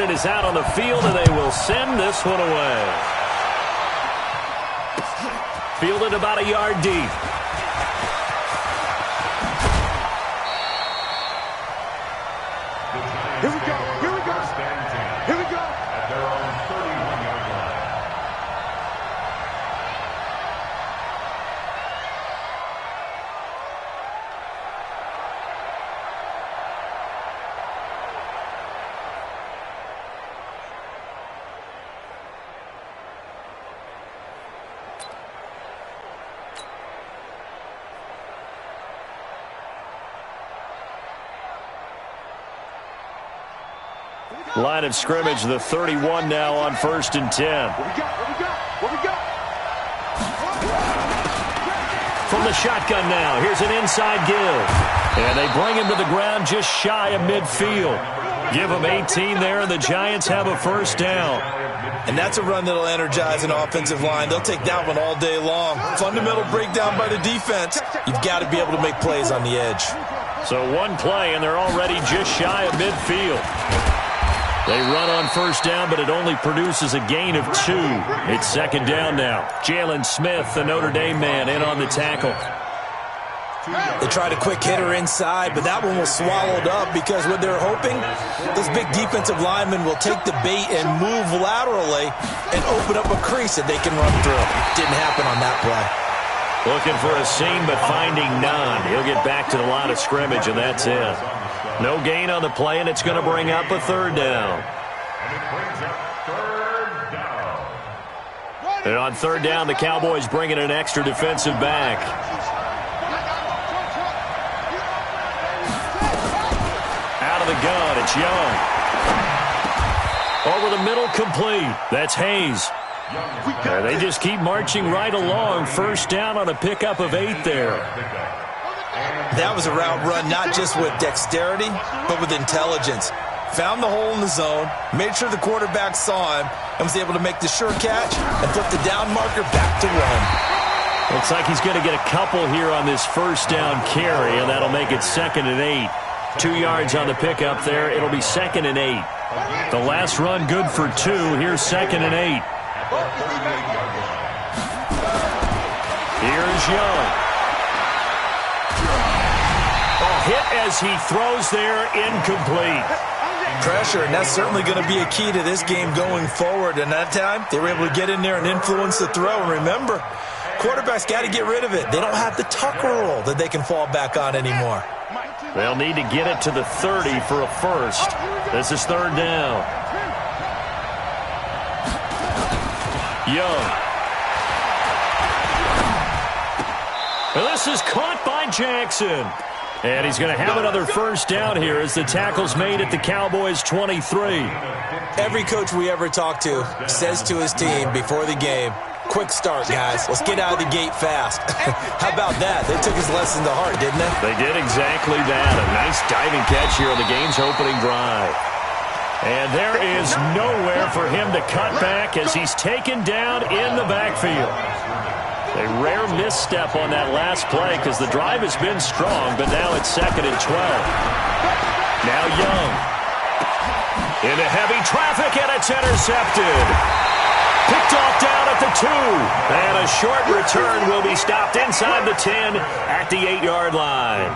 opponent is out on the field, and they will send this one away. Fielded about a yard deep. Here we go. Here we go. Here we go. At their own 31-yard line. Line of scrimmage, the 31 now on 1st and 10. What we got? What we got? What we got? From the shotgun now, here's an inside give. And they bring him to the ground just shy of midfield. Give him 18 there, and the Giants have a first down. And that's a run that'll energize an offensive line. They'll take that one all day long. Fundamental breakdown by the defense. You've got to be able to make plays on the edge. So one play, and they're already just shy of midfield. They run on first down, but it only produces a gain of 2. It's second down now. Jalen Smith, the Notre Dame man, in on the tackle. They tried a quick hitter inside, but that one was swallowed up because what they're hoping, this big defensive lineman will take the bait and move laterally and open up a crease that they can run through. Didn't happen on that play. Looking for a seam, but finding none. He'll get back to the line of scrimmage, and that's it. No gain on the play, and it's going to bring up a third down. And on third down, the Cowboys bring in an extra defensive back. Out of the gun, it's Young. Over the middle, complete. That's Hayes. They just keep marching right along. First down on a pickup of 8 there. That was a route run not just with dexterity, but with intelligence. Found the hole in the zone, made sure the quarterback saw him, and was able to make the sure catch and flip the down marker back to run. Looks like he's going to get a couple here on this first down carry, and that'll make it 2nd and 8. 2 yards on the pickup there. It'll be 2nd and 8. The last run good for 2. Here's 2nd and 8. Here's Young. Hit as he throws there, incomplete. Pressure, and that's certainly going to be a key to this game going forward. And that time, they were able to get in there and influence the throw. And remember, quarterbacks got to get rid of it. They don't have the Tucker rule that they can fall back on anymore. They'll need to get it to the 30 for a first. This is third down. Young. And this is caught by Jackson. And he's going to have another first down here as the tackle's made at the Cowboys' 23. Every coach we ever talk to says to his team before the game, quick start, guys. Let's get out of the gate fast. How about that? They took his lesson to heart, didn't they? They did exactly that. A nice diving catch here on the game's opening drive. And there is nowhere for him to cut back as he's taken down in the backfield. A rare misstep on that last play because the drive has been strong, but now it's 2nd and 12. Now Young. Into heavy traffic, and it's intercepted. Picked off down at the 2. And a short return will be stopped inside the 10 at the 8-yard line.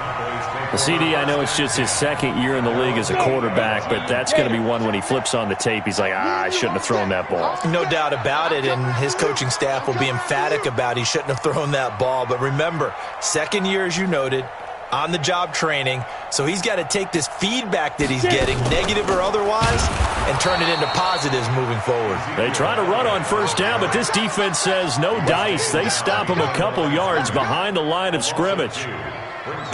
The CD, I know it's just his 2nd year in the league as a quarterback, but that's going to be one when he flips on the tape. He's like, I shouldn't have thrown that ball. No doubt about it, and his coaching staff will be emphatic about he shouldn't have thrown that ball. But remember, 2nd year, as you noted, on-the-job training, so he's got to take this feedback that he's getting, negative or otherwise, and turn it into positives moving forward. They try to run on first down, but this defense says no dice. They stop him a couple yards behind the line of scrimmage.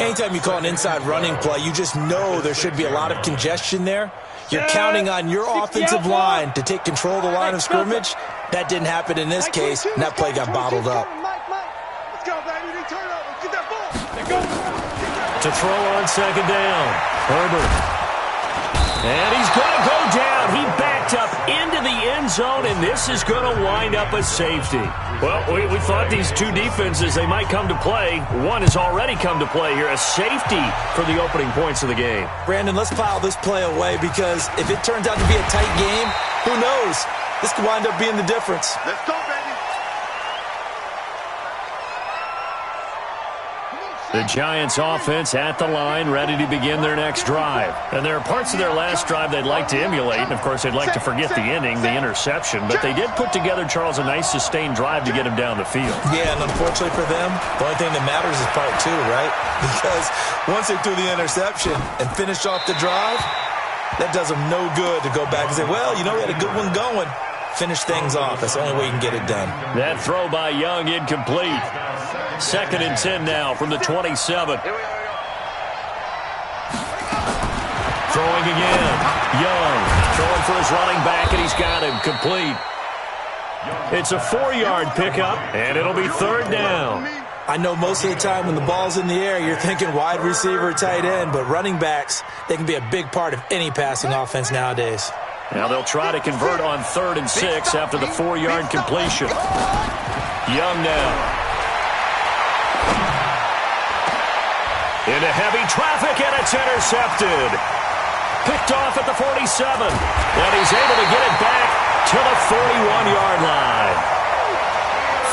Anytime you call an inside running play, you just know there should be a lot of congestion there. You're counting on your offensive line to take control of the line of scrimmage. That didn't happen in this case, and that play got bottled up. Let's go, baby. Turn it over. Get that ball. To throw on second down, Herbert. And he's going to go down. He backed up into the end zone, and this is going to wind up a safety. Well, we thought these two defenses, they might come to play. One has already come to play here, a safety for the opening points of the game. Brandon, let's file this play away because if it turns out to be a tight game, who knows? This could wind up being the difference. Let's go, baby. The Giants offense at the line, ready to begin their next drive. And there are parts of their last drive they'd like to emulate, and of course they'd like to forget the ending, the interception. But they did put together, Charles, a nice sustained drive to get him down the field. Yeah, and unfortunately for them, the only thing that matters is part two, right? Because once they threw the interception and finished off the drive, that does them no good to go back and say, well, you know, we had a good one going. Finish things off. That's the only way you can get it done. That throw by Young incomplete. 2nd and 10 now from the 27. Throwing again. Young throwing for his running back, and he's got him complete. It's a 4-yard pickup, and it'll be 3rd down. I know most of the time when the ball's in the air, you're thinking wide receiver, tight end, but running backs, they can be a big part of any passing offense nowadays. Now they'll try to convert on 3rd and 6 after the 4-yard completion. Young now. Into heavy traffic, and it's intercepted. Picked off at the 47. And he's able to get it back to the 41-yard line.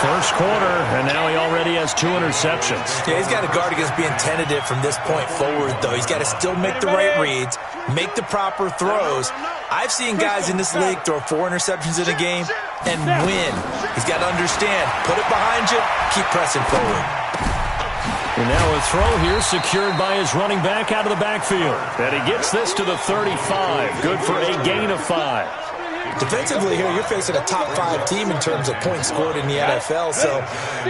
First quarter, and now he already has 2 interceptions. Yeah, he's got to guard against being tentative from this point forward, though. He's got to still make the right reads, make the proper throws. I've seen guys in this league throw 4 interceptions in a game and win. He's got to understand, put it behind you, keep pressing forward. And now a throw here secured by his running back out of the backfield. And he gets this to the 35. Good for a gain of 5. Defensively here, you're facing a top 5 team in terms of points scored in the NFL. So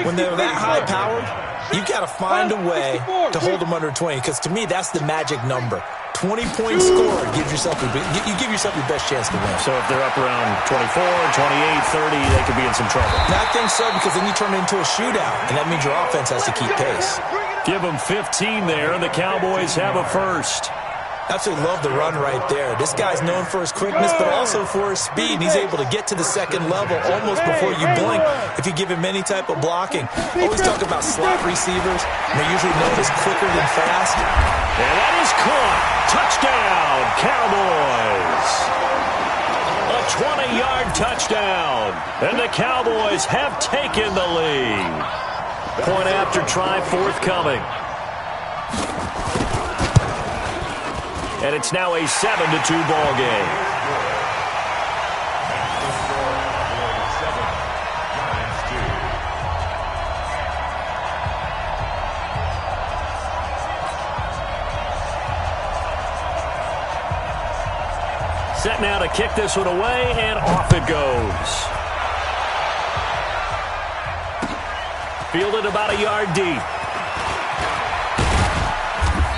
when they're that high-powered, you've got to find a way to hold them under 20. Because to me, that's the magic number. 20 points scored gives yourself you give yourself your best chance to win. So if they're up around 24, 28, 30, they could be in some trouble. I think so, because then you turn it into a shootout, and that means your offense has to keep pace. Give them 15 there, and the Cowboys have a first. Absolutely love the run right there. This guy's known for his quickness, but also for his speed. And he's able to get to the second level almost before you blink if you give him any type of blocking. Always talk about slot receivers. They're usually known as quicker than fast. And that is caught. Touchdown, Cowboys. A 20-yard touchdown. And the Cowboys have taken the lead. Point after try forthcoming. And it's now a 7-2 ball game. Set now to kick this one away, and off it goes. Fielded about a yard deep.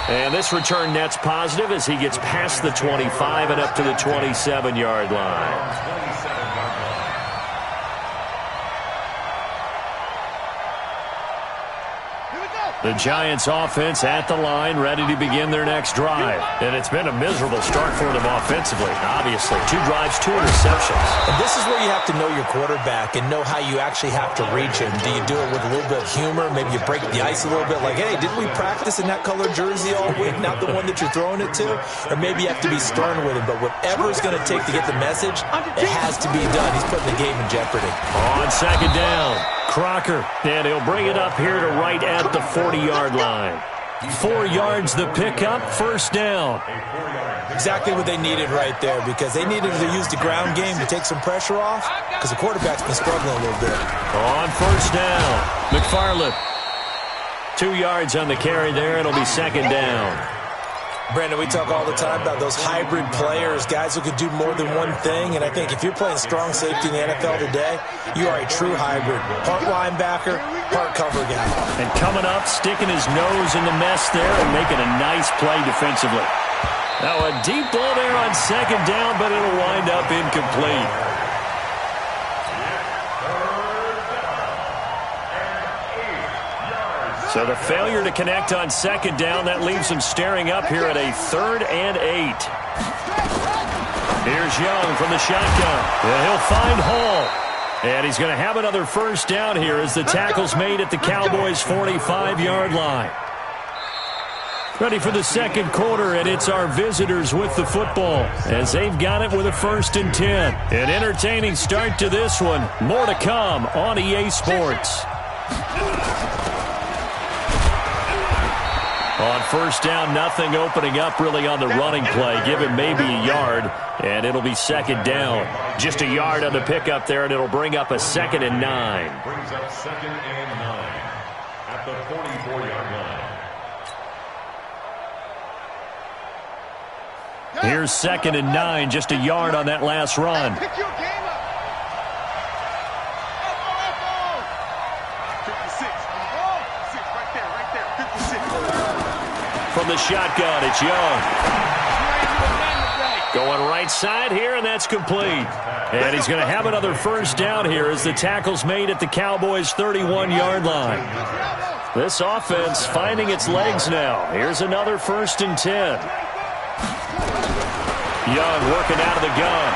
And this return net's positive as he gets past the 25 and up to the 27-yard line. The Giants offense at the line, ready to begin their next drive. And it's been a miserable start for them offensively, obviously. 2 drives, 2 interceptions. And this is where you have to know your quarterback and know how you actually have to reach him. Do you do it with a little bit of humor? Maybe you break the ice a little bit, like, hey, didn't we practice in that color jersey all week, not the one that you're throwing it to? Or maybe you have to be stern with him. But whatever it's going to take to get the message, it has to be done. He's putting the game in jeopardy. On second down, Crocker. And he'll bring it up here to right at the 40-yard line. 4 yards the pickup, first down. Exactly what they needed right there, because they needed to use the ground game to take some pressure off, because the quarterback's been struggling a little bit. On first down, McFarland. 2 yards on the carry there. It'll be second down. Brandon, we talk all the time about those hybrid players, guys who could do more than one thing, and I think if you're playing strong safety in the NFL today, you are a true hybrid. Part linebacker, part cover guy. And coming up, sticking his nose in the mess there and making a nice play defensively. Now a deep ball there on second down, but it'll wind up incomplete. So the failure to connect on second down, that leaves him staring up here at a 3rd and 8. Here's Young from the shotgun. And he'll find Hall. And he's going to have another first down here as the tackle's made at the Cowboys' 45-yard line. Ready for the second quarter, and it's our visitors with the football as they've got it with a 1st and 10. An entertaining start to this one. More to come on EA Sports. On first down, nothing opening up really on the running play. Give him maybe a yard, and it'll be 2nd down. Just a yard on the pickup there, and it'll bring up a 2nd and 9. Brings up 2nd and 9 at the 44-yard line. Here's 2nd and 9, just a yard on that last run. Pick your game up. From the shotgun, it's Young. Going right side here, and that's complete. And he's going to have another first down here as the tackle's made at the Cowboys' 31-yard line. This offense finding its legs now. Here's another 1st and 10. Young working out of the gun.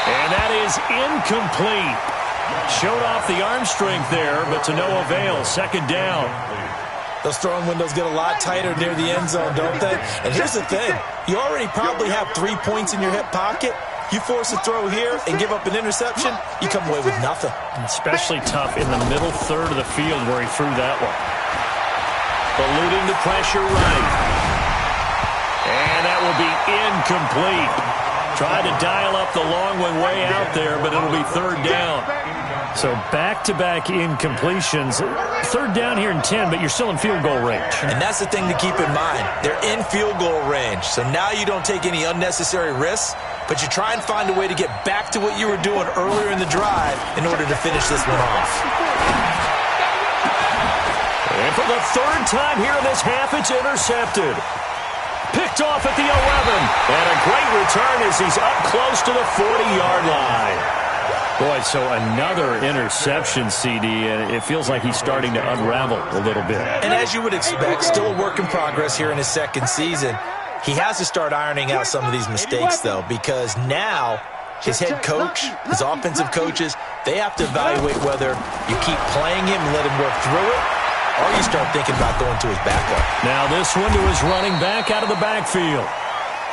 And that is incomplete. Showed off the arm strength there, but to no avail. 2nd down. Those throwing windows get a lot tighter near the end zone, don't they? And here's the thing. You already probably have 3 points in your hip pocket. You force a throw here and give up an interception, you come away with nothing. Especially tough in the middle third of the field where he threw that one. Eluding the pressure right. And that will be incomplete. Tried to dial up the long one way out there, but it'll be 3rd down. So back-to-back incompletions. 3rd down here in 10, but you're still in field goal range. And that's the thing to keep in mind. They're in field goal range. So now you don't take any unnecessary risks, but you try and find a way to get back to what you were doing earlier in the drive in order to finish this one off. And for the 3rd time here in this half, it's intercepted. Picked off at the 11. And a great return as he's up close to the 40-yard line. Boy, so another interception, CD, and it feels like he's starting to unravel a little bit. And as you would expect, still a work in progress here in his 2nd season. He has to start ironing out some of these mistakes, though, because now his head coach, his offensive coaches, they have to evaluate whether you keep playing him and let him work through it, or you start thinking about going to his backup. Now this one to his running back out of the backfield.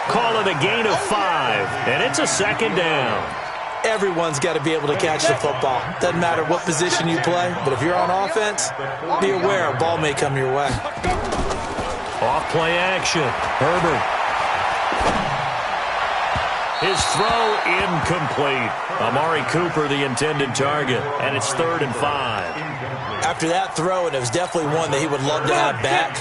Call it a gain of 5, and it's a 2nd down. Everyone's got to be able to catch the football. Doesn't matter what position you play, but if you're on offense, be aware a ball may come your way. Off play action. Herbert. His throw incomplete. Amari Cooper the intended target, and it's 3rd and 5. After that throw, and it was definitely one that he would love to have back,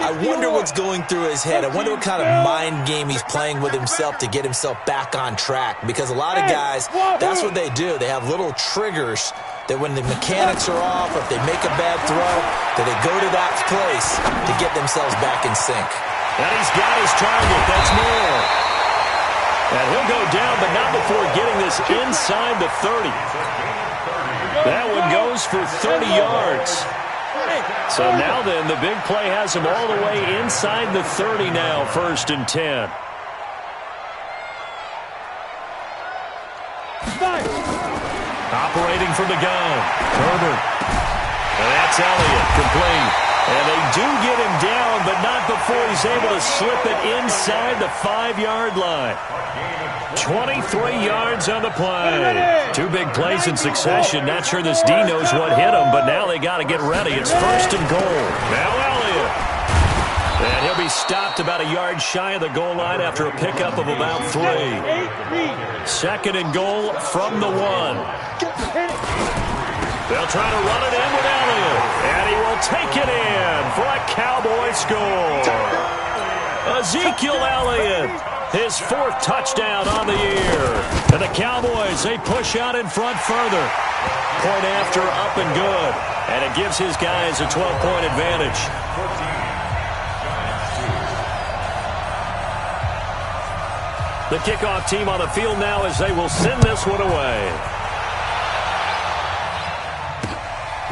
I wonder what's going through his head. I wonder what kind of mind game he's playing with himself to get himself back on track. Because a lot of guys, that's what they do. They have little triggers that when the mechanics are off, or if they make a bad throw, that they go to that place to get themselves back in sync. And he's got his target. That's Moore. And he'll go down, but not before getting this inside the 30. That one goes for 30 yards. So now then, the big play has him all the way inside the 30 now, 1st and 10. Operating from the gun, Herbert. And that's Elliott, complete. And they do get him down, but not before he's able to slip it inside the 5-yard line. 23 yards on the play. 2 big plays in succession. Not sure this D knows what hit him, but now they got to get ready. It's 1st and goal. Now Elliott. And he'll be stopped about a yard shy of the goal line after a pickup of about 3. 2nd and goal from the 1. They'll try to run it in with Elliott. And he will take it in for a Cowboy score. Ezekiel Elliott. His 4th touchdown on the year. And the Cowboys, they push out in front further. Point after, up and good. And it gives his guys a 12-point advantage. The kickoff team on the field now as they will send this one away.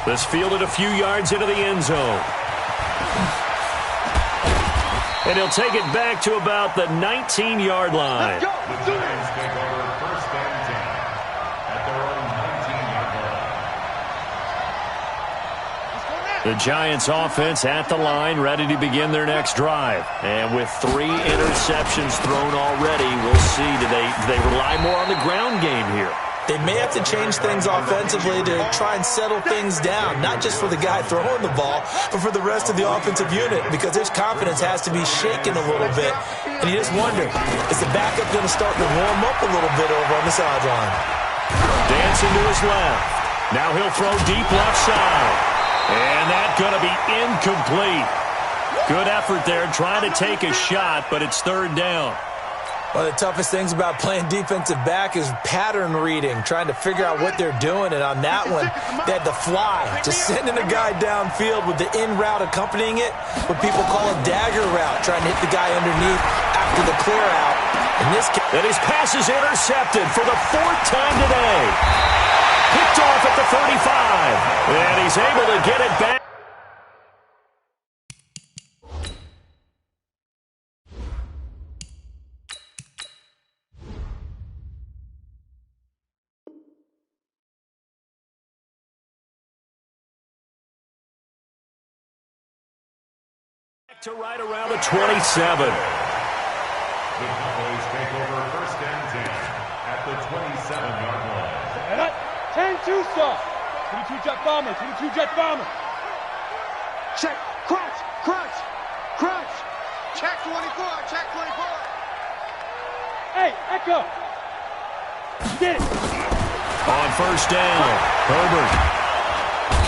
This fielded a few yards into the end zone. And he'll take it back to about the 19-yard line. The Giants take over first and 10 at their own 19-yard line. The Giants offense at the line, ready to begin their next drive. And with 3 interceptions thrown already, we'll see, do they rely more on the ground game here? They may have to change things offensively to try and settle things down, not just for the guy throwing the ball, but for the rest of the offensive unit, because his confidence has to be shaken a little bit. And you just wonder, is the backup going to start to warm up a little bit over on the sideline? Dancing to his left. Now he'll throw deep left side. And that's going to be incomplete. Good effort there, trying to take a shot, but it's third down. One of the toughest things about playing defensive back is pattern reading, trying to figure out what they're doing. And on that one, they had to fly, just sending a guy downfield with the in route accompanying it, what people call a dagger route, trying to hit the guy underneath after the clear out. In this case, and his pass is intercepted for the 4th time today. Picked off at the 35. And he's able to get it back. To right around the 27. The Cowboys take over first and 10 at the 27-yard line. 10-2 stop. 22 jet bomber, 22 jet bomber. Check, crunch, crunch, crunch. Check 24, check 24. Hey, Echo. Get it. On first down, Herbert.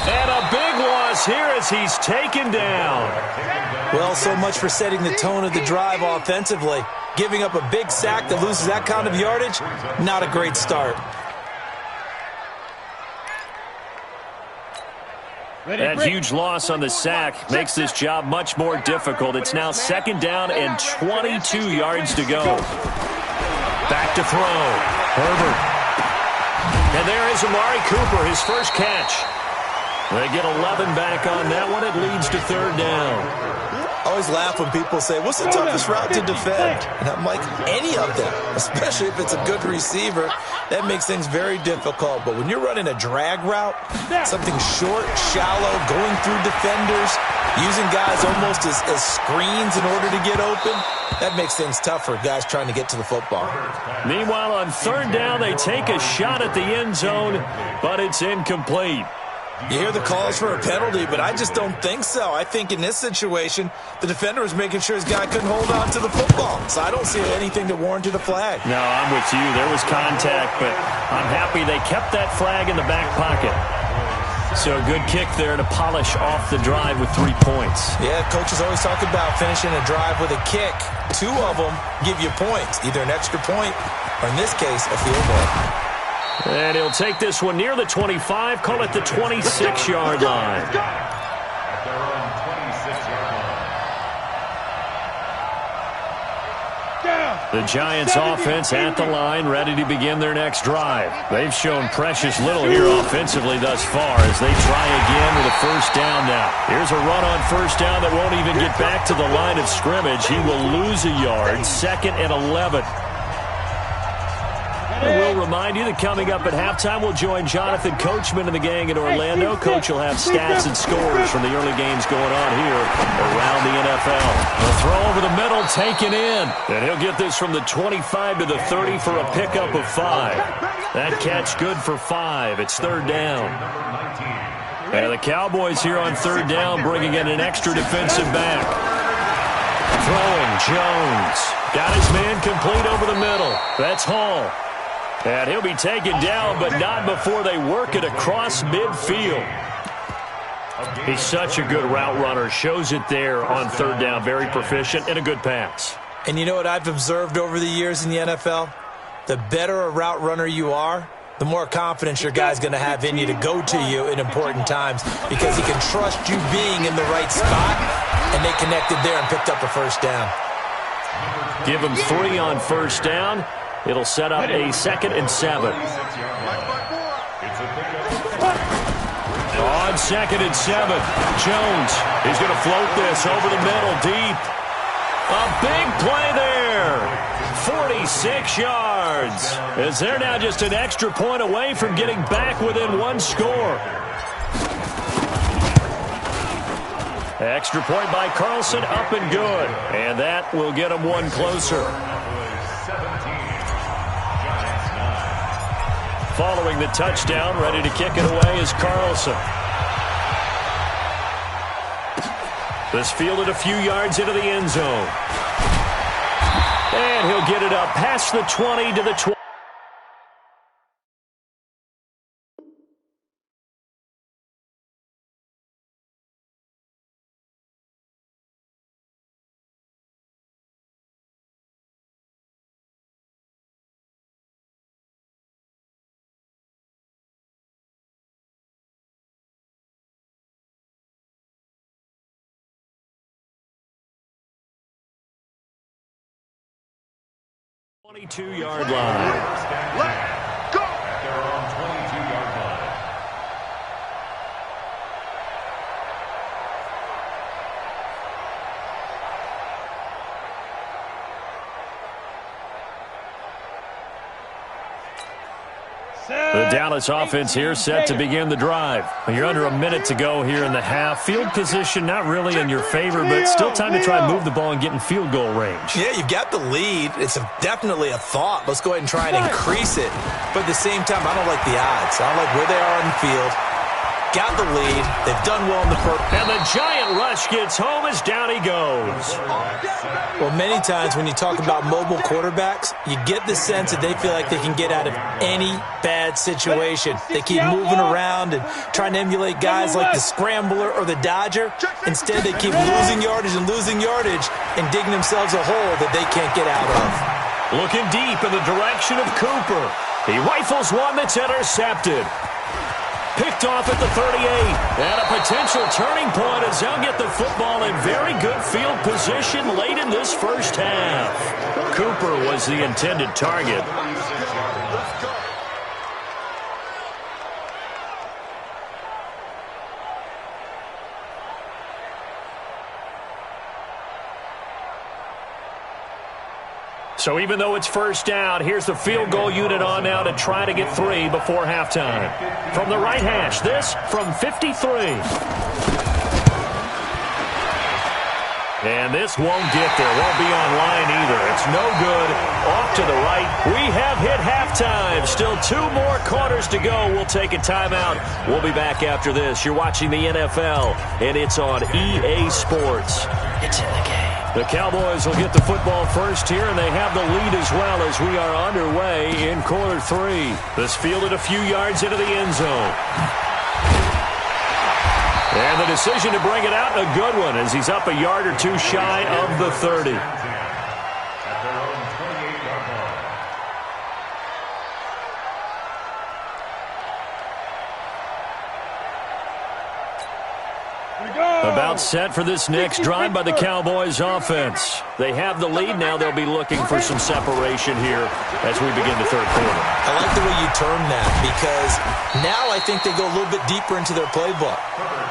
And a big loss here as he's taken down. Well, so much for setting the tone of the drive offensively. Giving up a big sack that loses that kind of yardage, not a great start. That huge loss on the sack makes this job much more difficult. It's now 2nd down and 22 yards to go. Back to throw. Herbert. And there is Amari Cooper, his first catch. They get 11 back on that one. It leads to 3rd down. I always laugh when people say, what's the toughest route to defend? And I'm like, any of them, especially if it's a good receiver. That makes things very difficult. But when you're running a drag route, something short, shallow, going through defenders, using guys almost as screens in order to get open, that makes things tough for guys trying to get to the football. Meanwhile, on 3rd down, they take a shot at the end zone, but it's incomplete. You hear the calls for a penalty, but I just don't think so. I think in this situation, the defender was making sure his guy couldn't hold on to the football. So I don't see anything to warrant a flag. No, I'm with you. There was contact, but I'm happy they kept that flag in the back pocket. So a good kick there to polish off the drive with 3 points. Yeah, coaches always talk about finishing a drive with a kick. 2 of them give you points, either an extra point or, in this case, a field goal. And he'll take this one near the 25, call it the 26-yard line. At their own 26-yard line. The Giants offense at the line, ready to begin their next drive. They've shown precious little here offensively thus far as they try again with a first down now. Here's a run on first down that won't even get back to the line of scrimmage. He will lose a yard, 2nd and 11. We'll remind you that coming up at halftime, we'll join Jonathan Coachman and the gang in Orlando. Coach will have stats and scores from the early games going on here around the NFL. The throw over the middle, taken in. And he'll get this from the 25 to the 30 for a pickup of 5. That catch good for 5. It's 3rd down. And the Cowboys here on 3rd down, bringing in an extra defensive back. Throwing, Jones. Got his man complete over the middle. That's Hall. And he'll be taken down, but not before they work it across midfield. He's such a good route runner. Shows it there on 3rd down. Very proficient and a good pass. And you know what I've observed over the years in the NFL? The better a route runner you are, the more confidence your guy's going to have in you to go to you in important times because he can trust you being in the right spot, and they connected there and picked up a first down. Give him 3 on first down. It'll set up a 2nd and 7. On 2nd and 7, Jones. He's going to float this over the middle, deep. A big play there. 46 yards. As they're now just an extra point away from getting back within one score. Extra point by Carlson, up and good. And that will get them one closer. Following the touchdown, ready to kick it away is Carlson. This fielded a few yards into the end zone. And he'll get it up past the 20 to the 20. Yard line. Let's go! At their own 22-yard line. The Dallas offense here set to begin the drive. You're under a minute to go here in the half. Field position not really in your favor, but still time to try and move the ball and get in field goal range. Yeah, you've got the lead. It's definitely a thought. Let's go ahead and try and increase it. But at the same time, I don't like the odds. I don't like where they are on the field. Got the lead. They've done well in the first. And the giant rush gets home as down he goes. Well, many times when you talk about mobile quarterbacks, you get the sense that they feel like they can get out of any bad situation. They keep moving around and trying to emulate guys like the Scrambler or the Dodger. Instead, they keep losing yardage and digging themselves a hole that they can't get out of. Looking deep in the direction of Cooper. He rifles one that's intercepted. Picked off at the 38. And a potential turning point as they'll get the football in very good field position late in this first half. Cooper was the intended target. So even though it's first down, here's the field goal unit on now to try to get 3 before halftime. From the right hash, this from 53. And this won't get there. Won't be on line either. It's no good. Off to the right. We have hit halftime. Still 2 more quarters to go. We'll take a timeout. We'll be back after this. You're watching the NFL, and it's on EA Sports. It's in the game. The Cowboys will get the football first here, and they have the lead as well as we are underway in quarter 3. This fielded a few yards into the end zone. And the decision to bring it out, a good one, as he's up a yard or 2 shy of the 30. About set for this next drive by the Cowboys offense. They have the lead now. They'll be looking for some separation here as we begin the third quarter. I like the way you term that, because now I think they go a little bit deeper into their playbook.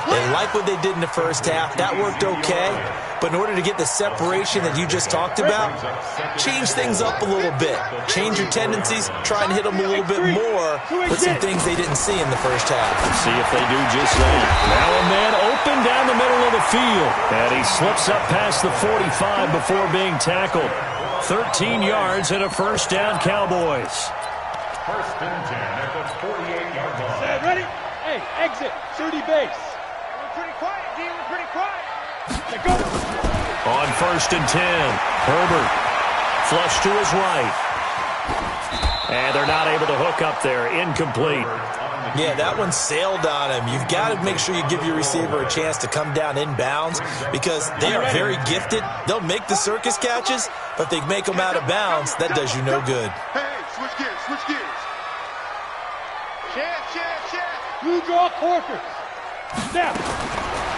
They like what they did in the first half. That worked okay. But in order to get the separation that you just talked about, change things up a little bit. Change your tendencies. Try and hit them a little bit more with some things they didn't see in the first half. See if they do just that. Now a man open down the middle of the field. And he slips up past the 45 before being tackled. 13 yards and a first down, Cowboys. First and 10 at the 48-yard line. Ready? Hey, exit. 30 base. We're pretty quiet, D. We're pretty quiet. Let's go. On first and 10, Herbert flush to his right. And they're not able to hook up there. Incomplete. Yeah, that one sailed on him. You've got to make sure you give your receiver a chance to come down inbounds, because they are very gifted. They'll make the circus catches, but if they make them out of bounds, that does you no good. Hey, switch gears, switch gears. Chance. Blue draw quarters. Snap.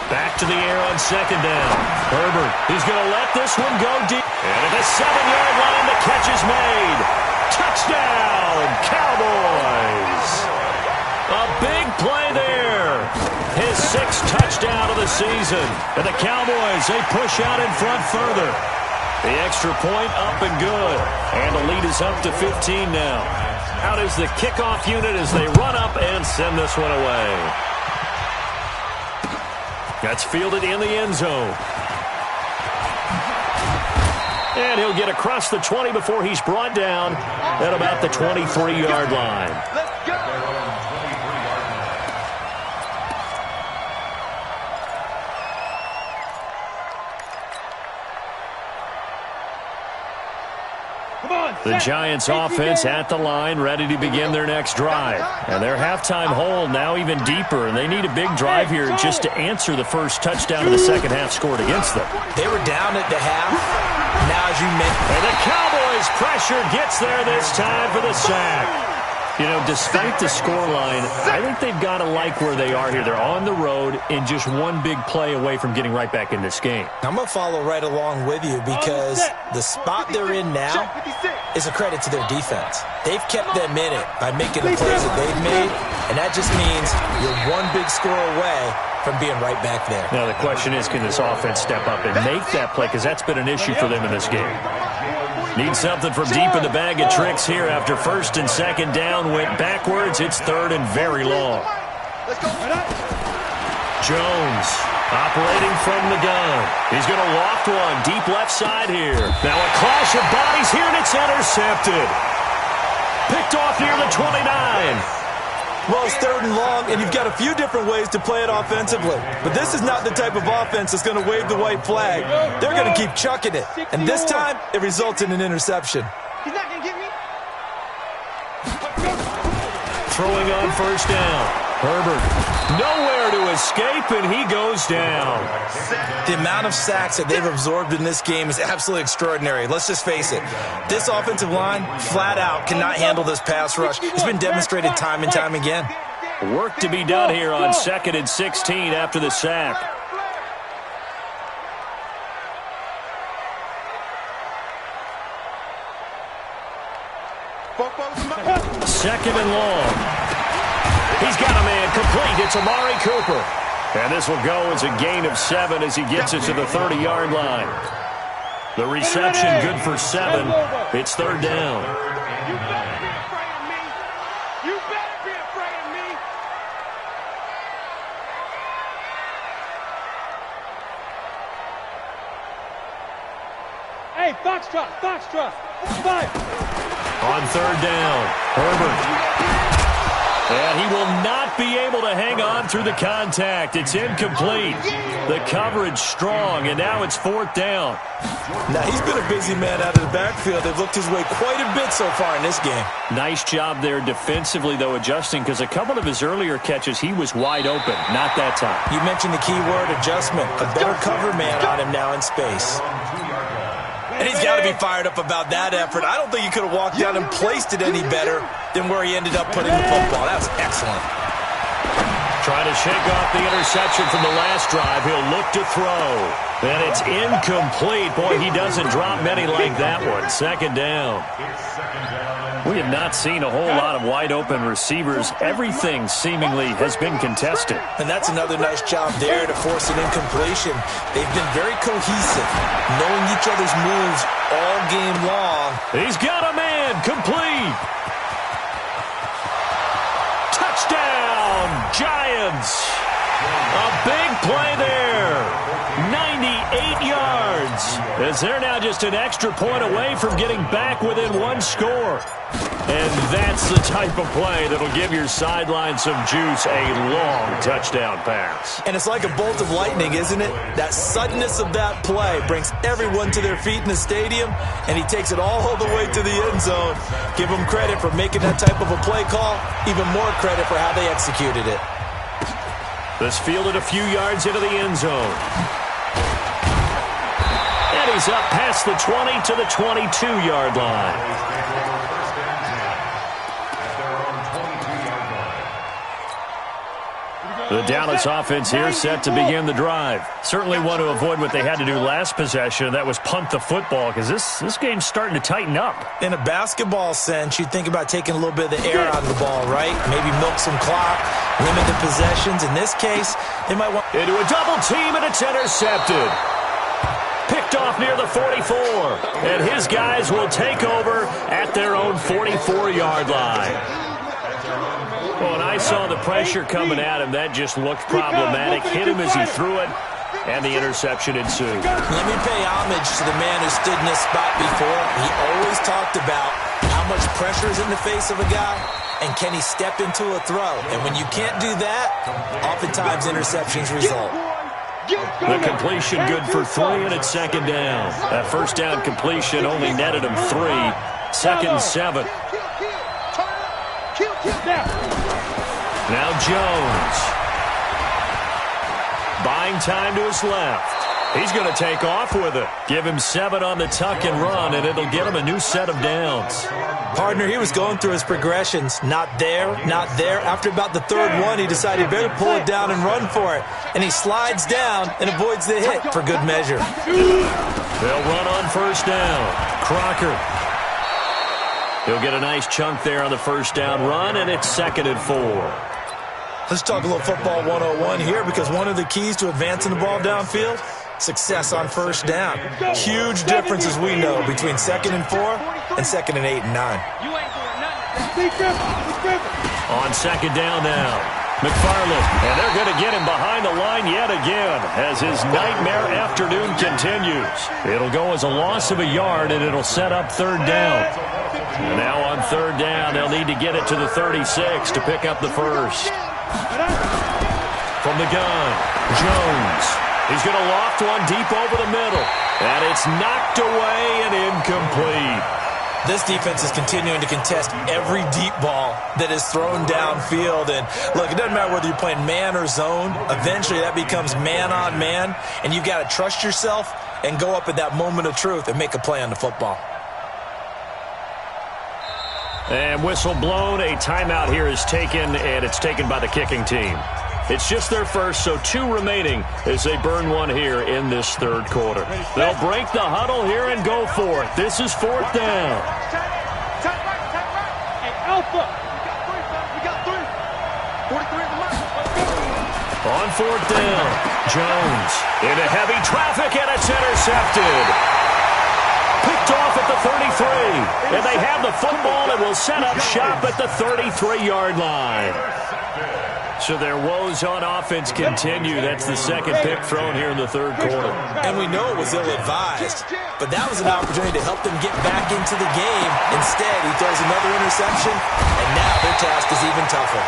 Back to the air on second down. Herbert, he's going to let this one go deep. And at the 7-yard line, the catch is made. Touchdown, Cowboys. A big play there. His 6th touchdown of the season. And the Cowboys, they push out in front further. The extra point up and good. And the lead is up to 15 now. Out is the kickoff unit as they run up and send this one away. That's fielded in the end zone. And he'll get across the 20 before he's brought down at about the 23-yard line. Let's go. The Giants offense at the line, ready to begin their next drive. And their halftime hole now even deeper, and they need a big drive here just to answer the first touchdown of the second half scored against them. They were down at the half. Now, as you mentioned, and the Cowboys' pressure gets there this time for the sack. You know, despite the scoreline, I think they've got to like where they are here. They're on the road and just one big play away from getting right back in this game. I'm going to follow right along with you because the spot they're in now is a credit to their defense. They've kept them in it by making the plays that they've made, and that just means you're one big score away from being right back there. Now, the question is, can this offense step up and make that play? Because that's been an issue for them in this game. Need something from deep in the bag of tricks here after first and second down went backwards. It's third and very long. Jones operating from the gun. He's going to loft one deep left side here. Now a clash of bodies here, and it's intercepted. Picked off near the 29. Well, it's third and long, and you've got a few different ways to play it offensively. But this is not the type of offense that's going to wave the white flag. They're going to keep chucking it. And this time, it results in an interception. He's not going to get me. Throwing on first down. Herbert nowhere to escape, and he goes down. The amount of sacks that they've absorbed in this game is absolutely extraordinary. Let's just face it. This offensive line, flat out, cannot handle this pass rush. It's been demonstrated time and time again. Work to be done here on 2nd and 16 after the sack. Second and long. He's got a man complete. It's Amari Cooper. And this will go as a gain of 7 as he gets it to the 30-yard line. The reception good for 7. It's third down. You better be afraid of me. You better be afraid of me. Hey, Foxtrot. Fire. On third down, Herbert. And he will not be able to hang on through the contact. It's incomplete. The coverage strong, and now it's fourth down. Now, he's been a busy man out of the backfield. They've looked his way quite a bit so far in this game. Nice job there defensively, though, adjusting, because a couple of his earlier catches, he was wide open. Not that time. You mentioned the key word, adjustment. A better cover man on him now in space. And he's got to be fired up about that effort. I don't think he could have walked down and placed it any better than where he ended up putting the football. That was excellent. Trying to shake off the interception from the last drive. He'll look to throw. And it's incomplete. Boy, he doesn't drop many like that one. Second down. We have not seen a whole lot of wide-open receivers. Everything seemingly has been contested. And that's another nice job there to force an incompletion. They've been very cohesive, knowing each other's moves all game long. He's got a man complete. Touchdown, Giants. A big play there. 98 yards. As they're now just an extra point away from getting back within one score. And that's the type of play that'll give your sideline some juice, a long touchdown pass. And it's like a bolt of lightning, isn't it? That suddenness of that play brings everyone to their feet in the stadium, and he takes it all the way to the end zone. Give him credit for making that type of a play call, even more credit for how they executed it. This fielded a few yards into the end zone. And he's up past the 20 to the 22-yard line. The Dallas offense here set to begin the drive. Certainly want to avoid what they had to do last possession, that was punt the football, because this game's starting to tighten up. In a basketball sense, you think about taking a little bit of the air out of the ball, right? Maybe milk some clock, limit the possessions. In this case, they might want... Into a double team, and it's intercepted. Picked picked off near the 44. And his guys will take over at their own 44-yard line. Well, and I saw the pressure coming at him. That just looked problematic. Hit him as he threw it, and the interception ensued. Let me pay homage to the man who stood in this spot before. He always talked about how much pressure is in the face of a guy, and can he step into a throw. And when you can't do that, oftentimes interceptions result. The completion good for 3, and it's second down. That first down completion only netted him 3. Second 7. Now Jones. Buying time to his left. He's going to take off with it. Give him 7 on the tuck and run, and it'll get him a new set of downs. Partner, he was going through his progressions. Not there, not there. After about the third one, he decided better pull it down and run for it. And he slides down and avoids the hit for good measure. They'll run on first down. Crocker. He'll get a nice chunk there on the first down run, and it's second and 4. Let's talk a little football 101 here, because one of the keys to advancing the ball downfield, success on first down. Huge difference, as we know, between second and 4 and second and 8 and 9. On second down now. McFarland, and they're going to get him behind the line yet again as his nightmare afternoon continues. It'll go as a loss of a yard, and it'll set up third down. And now on third down, they'll need to get it to the 36 to pick up the first. From the gun, Jones. He's going to loft one deep over the middle. And it's knocked away and incomplete. This defense is continuing to contest every deep ball that is thrown downfield. And look, it doesn't matter whether you're playing man or zone. Eventually that becomes man on man. And you've got to trust yourself and go up at that moment of truth and make a play on the football. And whistle blown. A timeout here is taken, and it's taken by the kicking team. It's just their first, so 2 remaining as they burn one here in this third quarter. They'll break the huddle here and go for it. This is fourth down. Hey, Alpha. We got 3. 43 at the mark. On fourth down, Jones into heavy traffic, and it's intercepted. Picked off at the 33, and they have the football and will set up shop at the 33-yard line. So their woes on offense continue. That's the second pick thrown here in the third quarter. And we know it was ill-advised, but that was an opportunity to help them get back into the game. Instead, he throws another interception, and now their task is even tougher.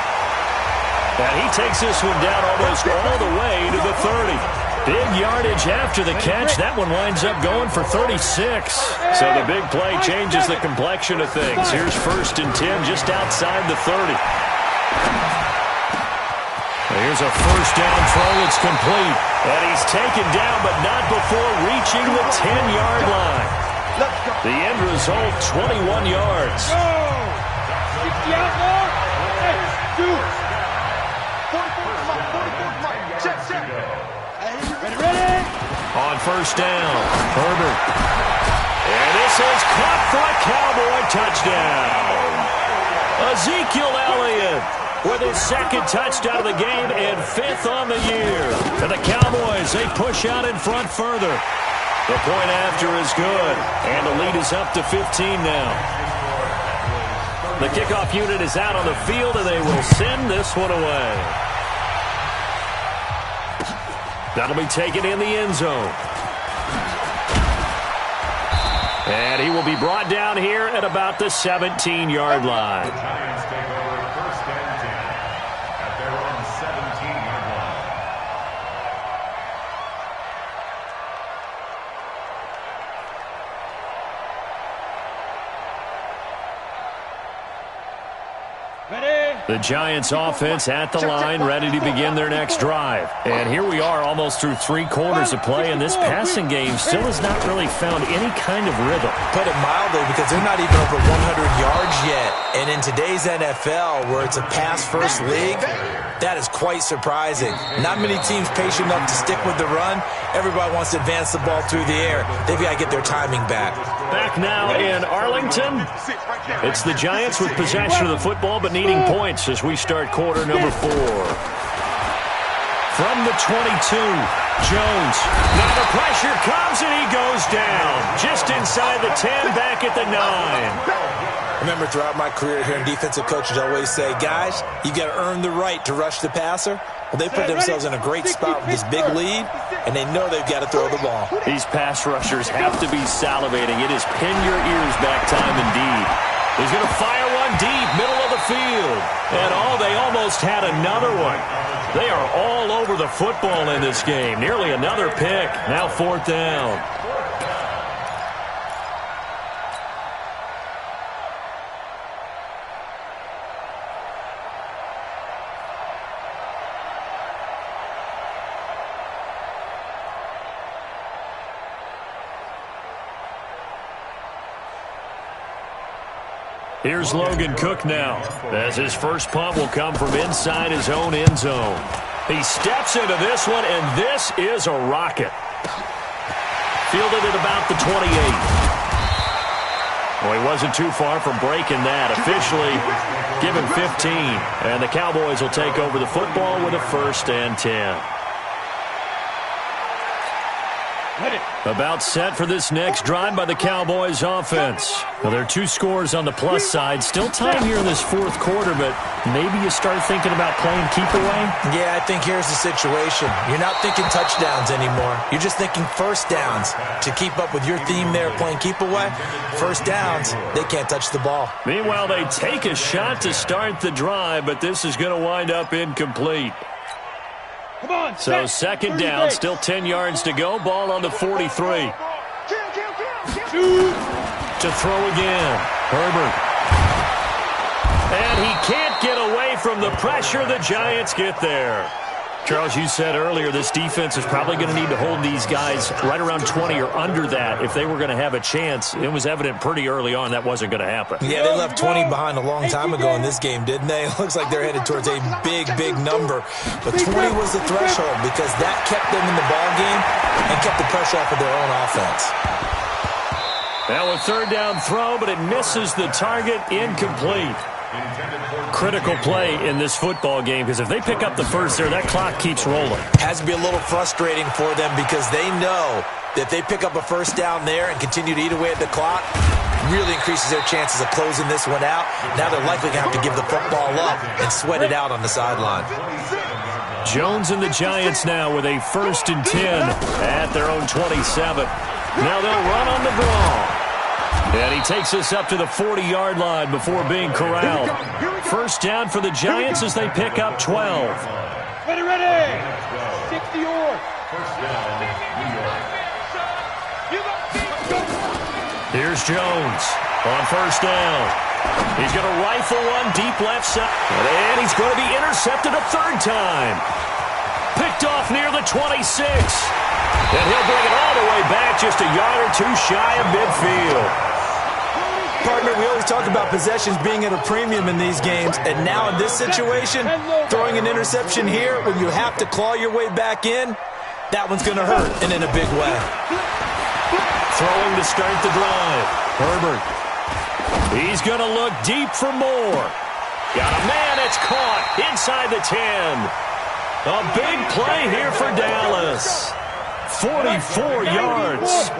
And he takes this one down almost all the way to the 30. Big yardage after the catch. That one winds up going for 36. So the big play changes the complexion of things. Here's first and 10 just outside the 30. Here's a first down throw. It's complete. And he's taken down, but not before reaching the 10-yard line. The end result, 21 yards. Go! 60 out now. Hey, dude. 44 mark. Check. Ready? On first down, Herbert. And this is caught for a Cowboy touchdown. Ezekiel Elliott with his second touchdown of the game and 5th on the year. And the Cowboys, they push out in front further. The point after is good, and the lead is up to 15 now. The kickoff unit is out on the field, and they will send this one away. That'll be taken in the end zone. And he will be brought down here at about the 17-yard line. Giants take over first and 10 at their own 17-yard line. Ready? The Giants offense at the line, ready to begin their next drive. And here we are almost through 3 quarters of play, and this passing game still has not really found any kind of rhythm. Put it mildly, because they're not even over 100 yards yet. And in today's NFL, where it's a pass-first league, that is quite surprising. Not many teams patient enough to stick with the run. Everybody wants to advance the ball through the air. They've got to get their timing back. Back now in Arlington. It's the Giants with possession of the football, but needing points as we start quarter number 4. From the 22, Jones. Now the pressure comes and he goes down. Just inside the 10, back at the 9. Remember, throughout my career here in defensive coaches, I always say, guys, you got to earn the right to rush the passer. Well, they put themselves in a great spot with this big lead, and they know they've got to throw the ball. These pass rushers have to be salivating. It is pin your ears back time indeed. He's going to fire one deep, middle of the field. And they almost had another one. They are all over the football in this game. Nearly another pick. Now 4th down. Here's Logan Cook now, as his first punt will come from inside his own end zone. He steps into this one, and this is a rocket. Fielded at about the 28. Well, he wasn't too far from breaking that. Officially given 15, and the Cowboys will take over the football with a 1st and 10. About set for this next drive by the Cowboys offense. Well, there are 2 scores on the plus side. Still time here in this 4th quarter, but maybe you start thinking about playing keep away? Yeah, I think here's the situation. You're not thinking touchdowns anymore. You're just thinking first downs. To keep up with your theme there, playing keep away, first downs, they can't touch the ball. Meanwhile, they take a shot to start the drive, but this is going to wind up incomplete. Come on, so 2nd down, still 10 yards to go. Ball on the 43. To throw again. Herbert. And he can't get away from the pressure. The Giants get there. Charles, you said earlier this defense is probably going to need to hold these guys right around 20 or under that if they were going to have a chance. It was evident pretty early on that wasn't going to happen. Yeah, they left 20 behind a long time ago in this game, didn't they? It looks like they're headed towards a big, big number. But 20 was the threshold because that kept them in the ball game and kept the pressure off of their own offense. Now a 3rd down throw, but it misses the target. Incomplete. Critical play in this football game because if they pick up the first there, that clock keeps rolling. Has to be a little frustrating for them because they know that if they pick up a first down there and continue to eat away at the clock, really increases their chances of closing this one out. Now they're likely going to have to give the football up and sweat it out on the sideline. Jones and the Giants now with a 1st and 10 at their own 27. Now they'll run on the draw. And he takes us up to the 40-yard line before being corralled. 1st down for the Giants as they pick up 12. Ready. 60 yards. Here's Jones on 1st down. He's going to rifle one deep left side. And he's going to be intercepted a 3rd time. Picked off near the 26. And he'll bring it all the way back just a yard or 2 shy of midfield. Partner, we always talk about possessions being at a premium in these games, and now in this situation, throwing an interception here when you have to claw your way back in, that one's going to hurt, and in a big way. Throwing to start the drive. Herbert. He's going to look deep for more. Got a man, it's caught inside the 10. A big play here for Dallas. 44 yards.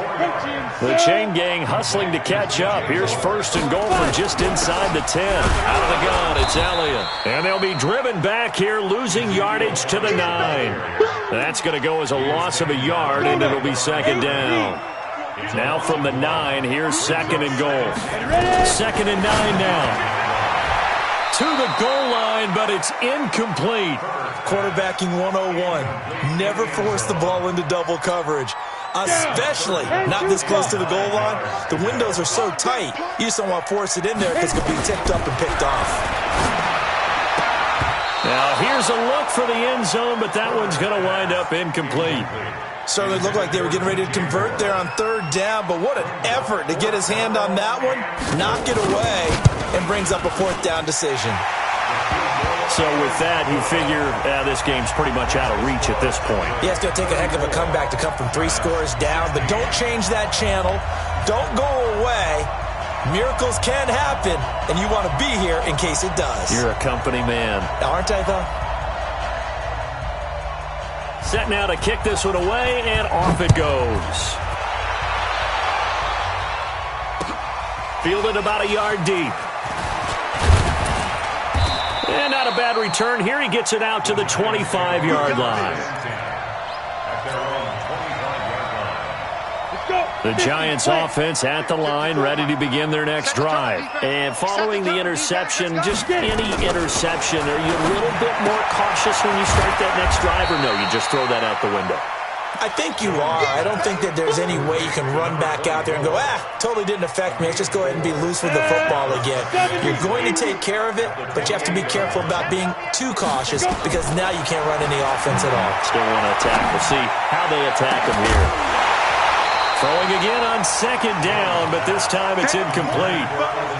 The chain gang hustling to catch up. Here's 1st and goal from just inside the 10. Out of the gun, it's Elliott. And they'll be driven back here, losing yardage to the 9. That's going to go as a loss of a yard, and it'll be 2nd down. Now from the 9, here's 2nd and goal. 2nd and 9 now. To the goal line, but it's incomplete. Quarterbacking 101. Never force the ball into double coverage, especially not this close to the goal line. The windows are so tight, you just don't want to force it in there because it could be tipped up and picked off. Now here's a look for the end zone, but that one's going to wind up incomplete. Certainly looked like they were getting ready to convert there on 3rd down, but what an effort to get his hand on that one, knock it away, and brings up a 4th down decision. So with that, you figure this game's pretty much out of reach at this point. Yeah, it's going to take a heck of a comeback to come from 3 scores down, but don't change that channel. Don't go away. Miracles can happen, and you want to be here in case it does. You're a company man. Aren't I, though? Set now to kick this one away, and off it goes. Fielded about a yard deep. And not a bad return here. He gets it out to the 25-yard line. The Giants offense at the line, ready to begin their next drive. And following the interception, just any interception, are you a little bit more cautious when you start that next drive, or no, you just throw that out the window? I think you are. I don't think that there's any way you can run back out there and go, totally didn't affect me. Let's just go ahead and be loose with the football again. You're going to take care of it, but you have to be careful about being too cautious because now you can't run any offense at all. Still want to attack. We'll see how they attack him here. Throwing again on second down, but this time it's incomplete.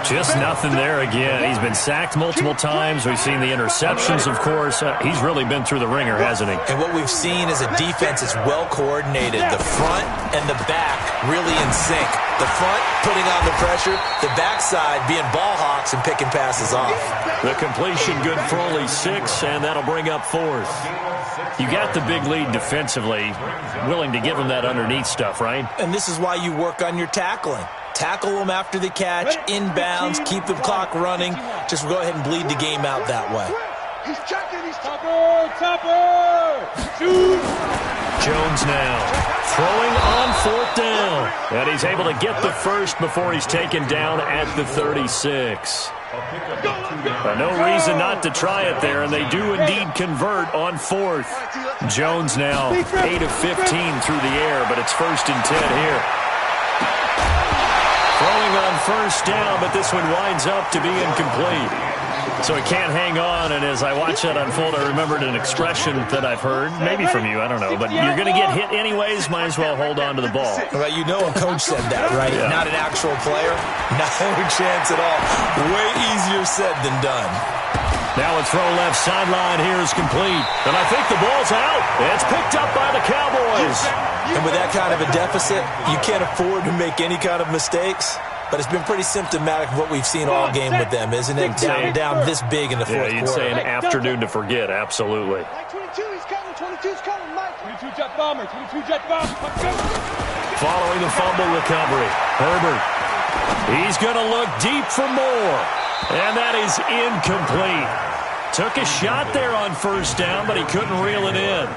Just nothing there again. He's been sacked multiple times. We've seen the interceptions, of course. He's really been through the ringer, hasn't he? And what we've seen is a defense that's well coordinated. The front and the back really in sync. The front putting on the pressure, the backside being ball hawks and picking passes off. The completion good for only 6, and that'll bring up 4th. You got the big lead defensively, willing to give him that underneath stuff, right? And this is why you work on your tackling. Tackle them after the catch, inbounds, keep the clock running. Just go ahead and bleed the game out that way. He's checking. He's Topper! Shoot! Jones now throwing on 4th down. And he's able to get the first before he's taken down at the 36. No reason not to try it there, and they do indeed convert on 4th. Jones now 8 of 15 through the air, but it's 1st and 10 here. Throwing on 1st down, but this one winds up to be incomplete. So he can't hang on, and as I watch that unfold, I remembered an expression that I've heard, maybe from you, I don't know, but you're going to get hit anyways, might as well hold on to the ball. Well, you know a coach said that, right? Yeah. Not an actual player. No chance at all. Way easier said than done. Now a throw left sideline here is complete. And I think the ball's out. It's picked up by the Cowboys. And with that kind of a deficit, you can't afford to make any kind of mistakes. But it's been pretty symptomatic of what we've seen all game with them, isn't it? Down this big in the fourth quarter. Yeah, you'd say an afternoon to forget, absolutely. Mike 22, he's coming. 22's coming, Mike. 22 jet bomber, 22 jet bomber. Following the fumble recovery, Herbert. He's going to look deep for more. And that is incomplete. Took a shot there on 1st down, but he couldn't reel it in.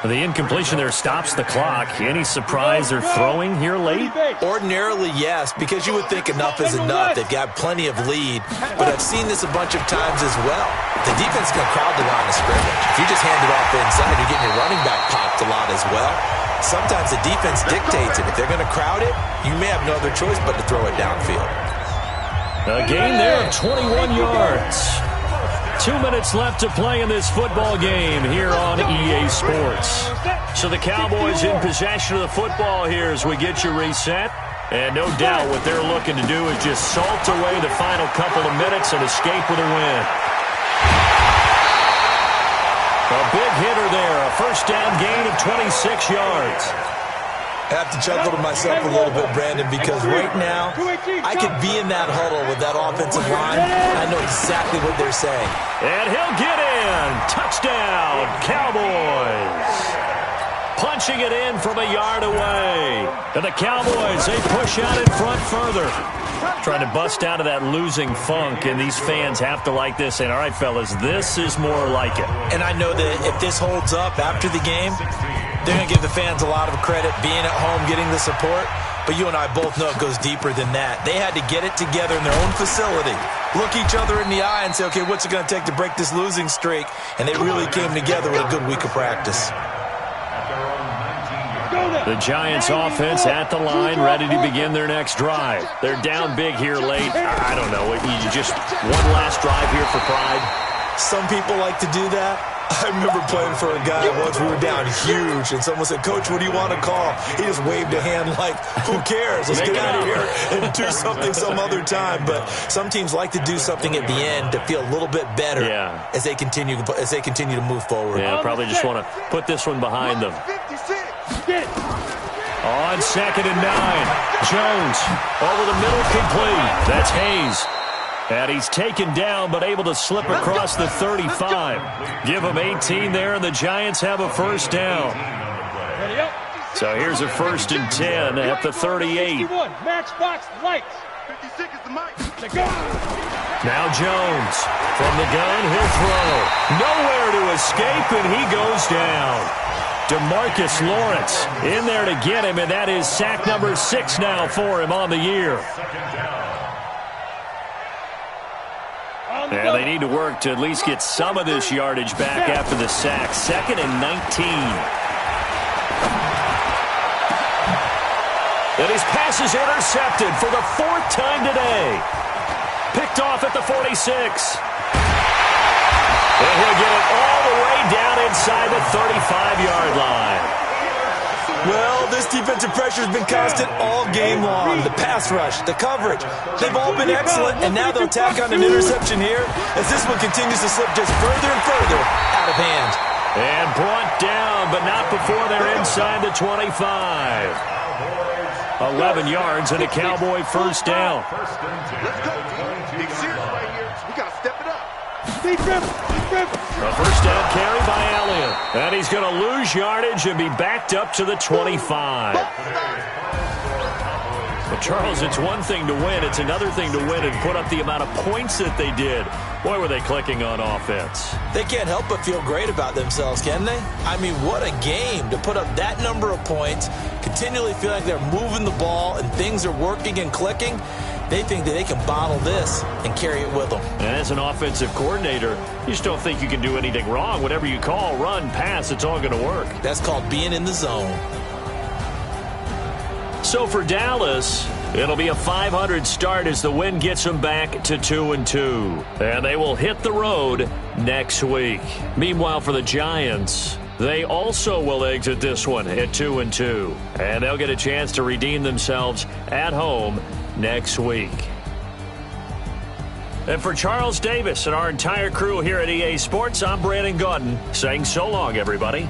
The incompletion there stops the clock. Any surprise they're throwing here late? Ordinarily, yes, because you would think enough is enough. They've got plenty of lead, but I've seen this a bunch of times as well. The defense can crowd the line of scrimmage. If you just hand it off inside, you're getting your running back popped a lot as well. Sometimes the defense dictates it. If they're going to crowd it, you may have no other choice but to throw it downfield. A gain there of 21 yards. 2 minutes left to play in this football game here on EA Sports. So the Cowboys in possession of the football here as we get you reset. And no doubt what they're looking to do is just salt away the final couple of minutes and escape with a win. A big hitter there, a 1st down gain of 26 yards. I have to chuckle to myself a little bit, Brandon, because right now I could be in that huddle with that offensive line. I know exactly what they're saying. And he'll get in. Touchdown, Cowboys. Punching it in from a yard away. And the Cowboys, they push out in front further. Trying to bust out of that losing funk, and these fans have to like this. And all right, fellas, this is more like it. And I know that if this holds up after the game, they're going to give the fans a lot of credit, being at home, getting the support. But you and I both know it goes deeper than that. They had to get it together in their own facility, look each other in the eye and say, okay, what's it going to take to break this losing streak? And they really came together with a good week of practice. The Giants offense at the line, ready to begin their next drive. They're down big here late. I don't know. You just one last drive here for pride. Some people like to do that. I remember playing for a guy once. We were down huge, and someone said, Coach, what do you want to call? He just waved a hand like, who cares? Let's get out of here and do something some other time. But some teams like to do something at the end to feel a little bit better as they continue to move forward. Yeah, probably just want to put this one behind them. On 2nd and 9, Jones over the middle, complete. That's Hayes. And he's taken down, but able to slip across the 35. Give him 18 there, and the Giants have a first down. Ready up. So here's a 1st and 10 at the 38. 61, matchbox lights. 56 is the mic. Let's go. Now Jones from the gun, he'll throw. Nowhere to escape, and he goes down. DeMarcus Lawrence in there to get him, and that is sack number 6 now for him on the year. And they need to work to at least get some of this yardage back after the sack. 2nd and 19. And his pass is intercepted for the 4th time today. Picked off at the 46. And he'll get it all the way down inside the 35-yard line. Well, this defensive pressure has been constant all game long. The pass rush, the coverage, they've all been excellent, and now they'll tack on an interception here as this one continues to slip just further and further out of hand. And brought down, but not before they're inside the 25. 11 yards and a Cowboy first down. Let's go, team. Big serious right here. We got to step it up. A first down carry by Elliott. And he's going to lose yardage and be backed up to the 25. But Charles, it's one thing to win. It's another thing to win and put up the amount of points that they did. Boy, were they clicking on offense. They can't help but feel great about themselves, can they? I mean, what a game to put up that number of points, continually feel like they're moving the ball and things are working and clicking. They think that they can bottle this and carry it with them. And as an offensive coordinator, you just don't think you can do anything wrong. Whatever you call, run, pass, it's all going to work. That's called being in the zone. So for Dallas, it'll be a 500 start as the win gets them back to 2-2. And they will hit the road next week. Meanwhile, for the Giants, they also will exit this one at 2-2. And they'll get a chance to redeem themselves at home next week. And for Charles Davis and our entire crew here at EA Sports, I'm Brandon Gaudin saying so long, everybody.